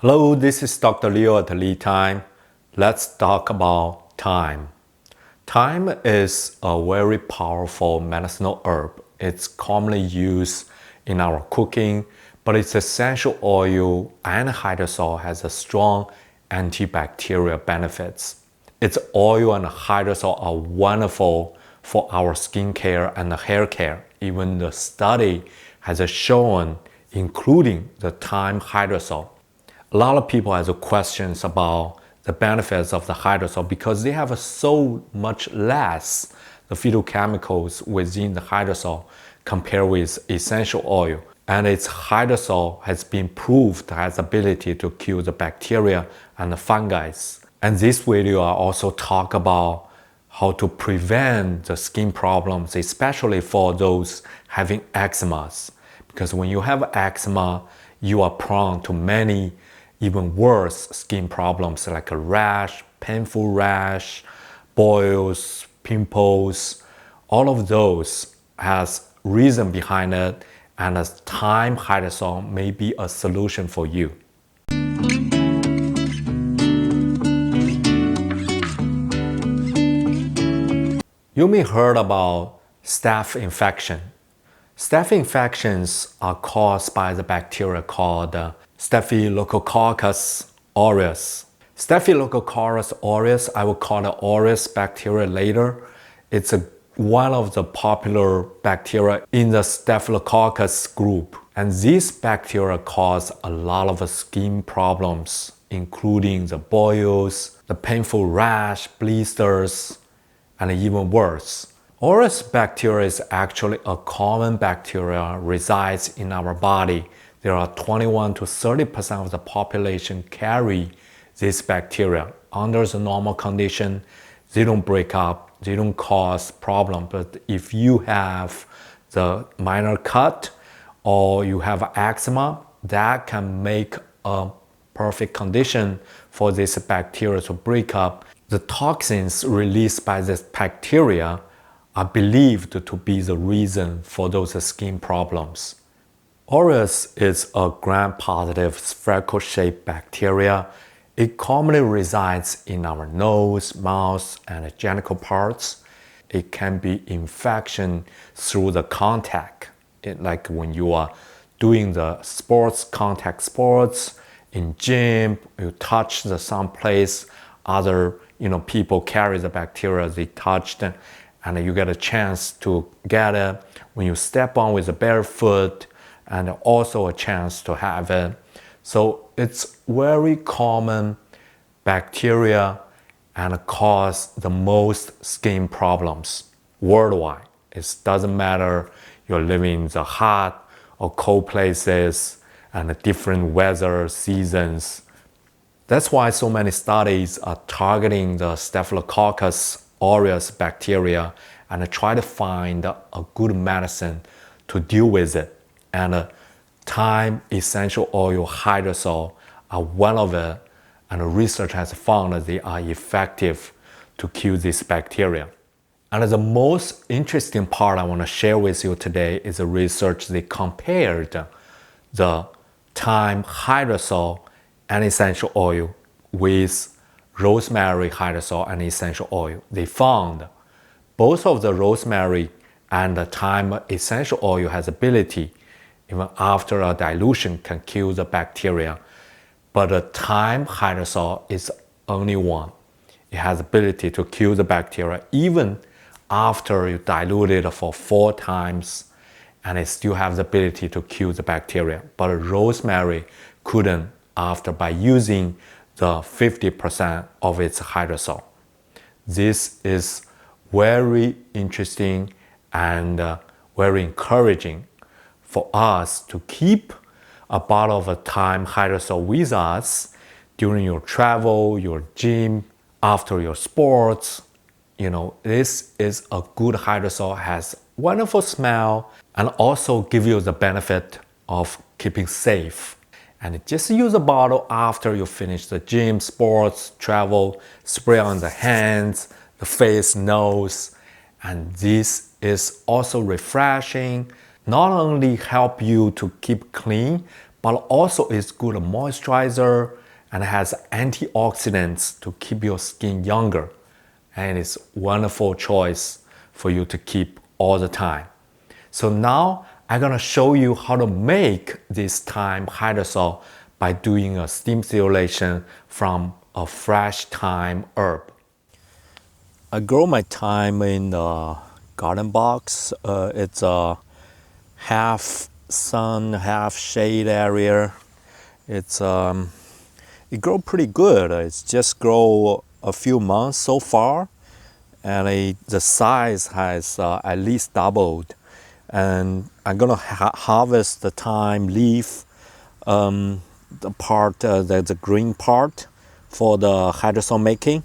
Hello, this is Dr. Leo at LeTime. Let's talk about thyme. Thyme is a very powerful medicinal herb. It's commonly used in our cooking, but its essential oil and hydrosol has a strong antibacterial benefits. Its oil and hydrosol are wonderful for our skin care and hair care. Even the study has shown, including the Thyme Hydrosol. A lot of people have questions about the benefits of the hydrosol because they have so much less the phytochemicals within the hydrosol compared with essential oil. And its hydrosol has been proved has ability to kill the bacteria and the fungi. And this video I also talk about how to prevent the skin problems, especially for those having eczema. Because when you have eczema, you are prone to many even worse skin problems like a rash, painful rash, boils, pimples. All of those has reason behind it, and a Thyme Hydrosol may be a solution for you. You may heard about staph infection. Staph infections are caused by the bacteria called Staphylococcus aureus. Staphylococcus aureus, I will call it aureus bacteria later. It's one of the popular bacteria in the Staphylococcus group. And these bacteria cause a lot of skin problems, including the boils, the painful rash, blisters, and even worse. Aureus bacteria is actually a common bacteria resides in our body. There are 21 to 30% of the population carry this bacteria. Under the normal condition, they don't break up, they don't cause problem. But if you have the minor cut or you have eczema, that can make a perfect condition for this bacteria to break up. The toxins released by this bacteria are believed to be the reason for those skin problems. Aureus is a gram-positive spherical-shaped bacteria. It commonly resides in our nose, mouth, and genital parts. It can be infection through the contact, like when you are doing the contact sports, in gym, you touch some place, other people carry the bacteria, they touched, and you get a chance to get it when you step on with a bare foot, and also a chance to have it. So it's very common bacteria and cause the most skin problems worldwide. It doesn't matter you're living in the hot or cold places and different weather seasons. That's why so many studies are targeting the Staphylococcus aureus bacteria and try to find a good medicine to deal with it. And Thyme essential oil hydrosol are one of it, and research has found that they are effective to kill this bacteria. And the most interesting part I want to share with you today is the research they compared the Thyme hydrosol and essential oil with rosemary hydrosol and essential oil. They found both of the rosemary and the thyme essential oil has ability, even after a dilution, can kill the bacteria. But the Thyme hydrosol is only one. It has ability to kill the bacteria even after you dilute it for 4 times, and it still has the ability to kill the bacteria. But rosemary couldn't after by using the 50% of its hydrosol. This is very interesting and very encouraging for us to keep a bottle of a Thyme hydrosol with us during your travel, your gym, after your sports. This is a good hydrosol, has wonderful smell, and also give you the benefit of keeping safe. And just use a bottle after you finish the gym, sports, travel, spray on the hands, the face, nose, and this is also refreshing. Not only help you to keep clean, but also is good moisturizer and has antioxidants to keep your skin younger. And it's wonderful choice for you to keep all the time. So now I'm gonna show you how to make this thyme hydrosol by doing a steam distillation from a fresh thyme herb. I grow my thyme in the garden box. It's a half sun, half shade area. It grow pretty good. It's just grow a few months so far, and the size has at least doubled. And I'm gonna harvest the thyme leaf, the part, the green part, for the hydrosol making.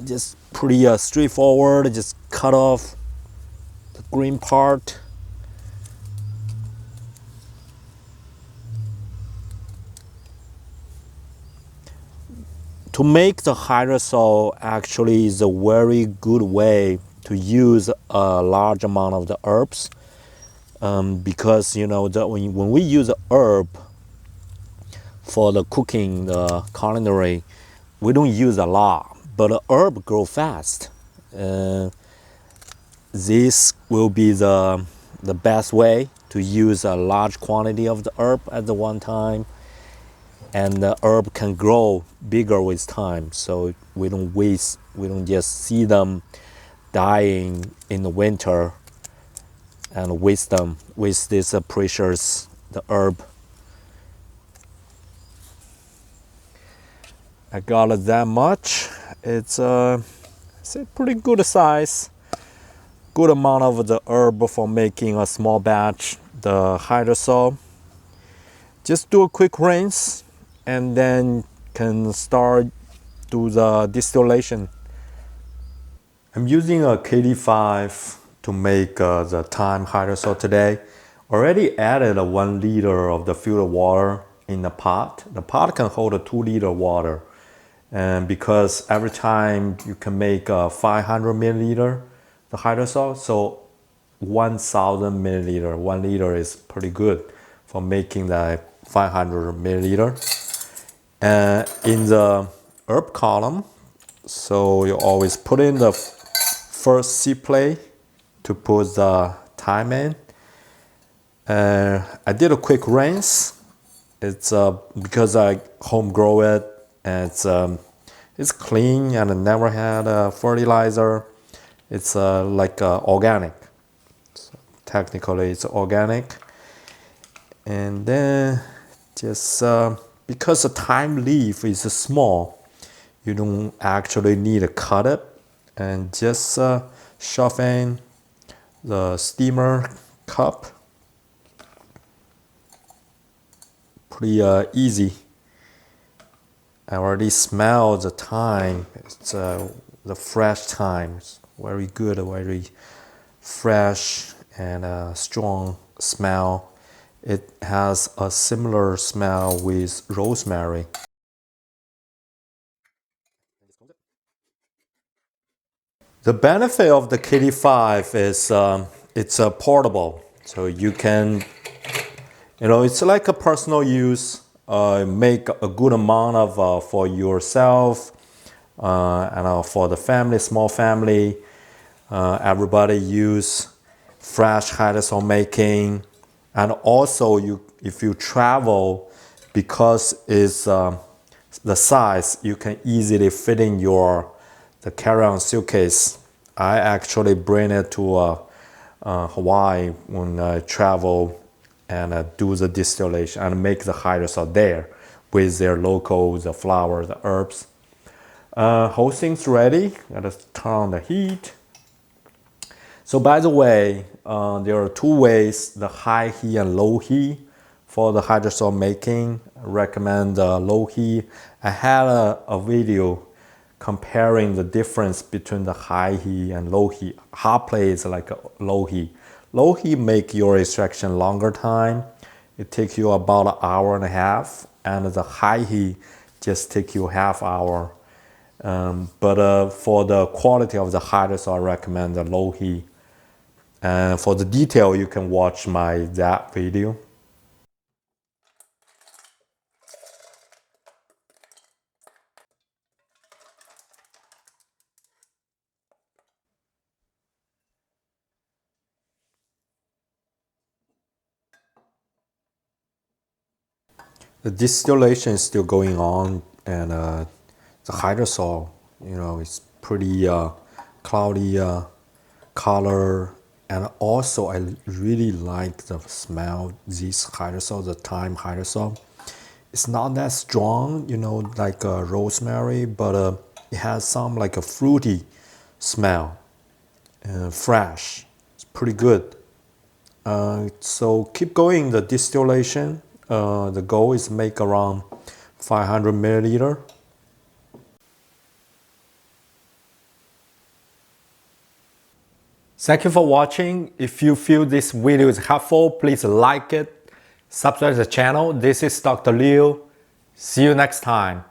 Just pretty straightforward. Just cut off the green part. To make the hydrosol actually is a very good way to use a large amount of the herbs, because you know that when we use a herb for the cooking, the culinary, we don't use a lot, but the herb grow fast. This will be the best way to use a large quantity of the herb at the one time, and the herb can grow bigger with time, so we don't just see them dying in the winter and waste this precious the herb. I got it that much. It's a pretty good size, good amount of the herb for making a small batch the hydrosol. Just do a quick rinse and then can start do the distillation. I'm using a KD5 to make the thyme hydrosol today. Already added 1 liter of the filtered water in the pot. The pot can hold a 2 liter water, and because every time you can make 500 milliliter the hydrosol, so 1000 milliliter, 1 liter is pretty good for making the 500 milliliter. In the herb column, so you always put in the first seed plate to put the thyme in. I did a quick rinse. It's because I home grow it, and it's clean and I never had a fertilizer. It's like organic. So technically it's organic. And then just because the thyme leaf is small, you don't actually need to cut it, and just shove in the steamer cup. Pretty easy. I already smell the thyme. It's the fresh thyme. It's very good, very fresh and strong smell. It has a similar smell with rosemary. The benefit of the KD5 is it's portable, so you can, it's like a personal use. Make a good amount of for yourself and for the family, small family. Everybody use fresh hydrosol making, and also if you travel, because it's the size, you can easily fit in the carry-on suitcase. I actually bring it to Hawaii when I travel and do the distillation and make the hydrosol there with their the flower, the herbs. Whole thing's ready. Gotta turn on the heat. So by the way, there are 2 ways, the high heat and low heat for the hydrosol making. I recommend low heat. I had a video comparing the difference between the high heat and low heat. Hot plate is like a low heat. Low heat make your extraction longer time. It takes you about 1.5 hours, and the high heat just take you half hour. But for the quality of the hydrosol, I recommend the low heat. And for the detail, you can watch that video. The distillation is still going on, and the hydrosol, you know, it's pretty cloudy color, and also I really like the smell. This hydrosol, the Thyme Hydrosol, it's not that strong, you know, like rosemary, but it has some like a fruity smell and fresh. It's pretty good. So keep going the distillation. The goal is make around 500 milliliter. Thank you for watching. If you feel this video is helpful, please like it, subscribe to the channel. This is Dr. Liu. See you next time.